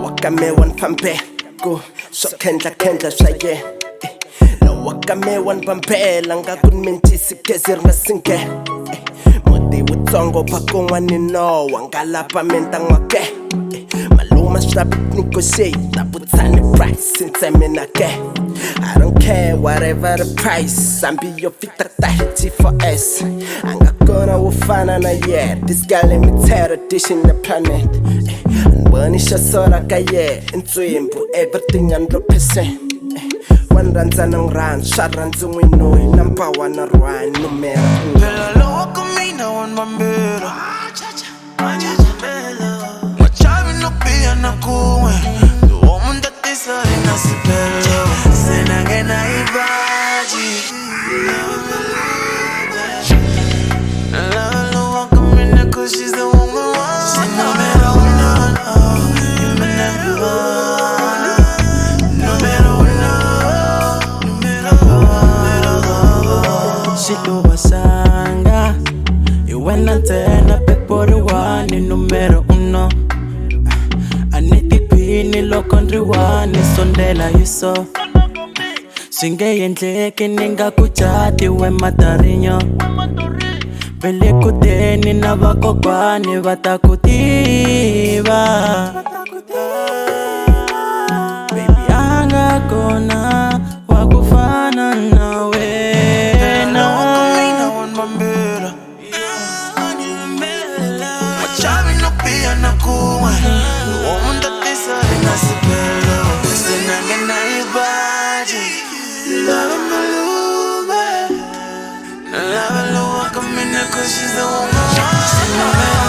Wakame wan pampe go so kendla shaye no wakame wan pampe langa kun mentisi kezir masinke modi wutsongo pakongwani no wangala pamenta ngwake maluma shrabit niko shey tabutsani price since menake I don't care whatever the price Sambi yo fita tahiti for us Angakona wufana na yeah This guy let me tear a dish in the planet Banisha sora kaye Intwimbu everything 100% One ranza nang ran Shot ranzu winoi Nampa wana rwan numera Bella lo kumina wan mambera Machavi no pia na kuwe Duo munda tisari na sipelo Senangena ibaji Love lo wakumina cause she's the one we want Numero uno, you may never Numero uno, numero uno Shito wasanga Iwena tena pepori wani numero uno Anitipini lo country wani sondela yuso Singe yendleke ninga kuchati we matarinyo Vele kuteni na vakokwani vatakutiba Baby anga kona wakufana nawe Machavi no pia na kuwe Duo munda tisari na sipelo Senangena ibaji Love malube Love lo wakamina cause she's the one we want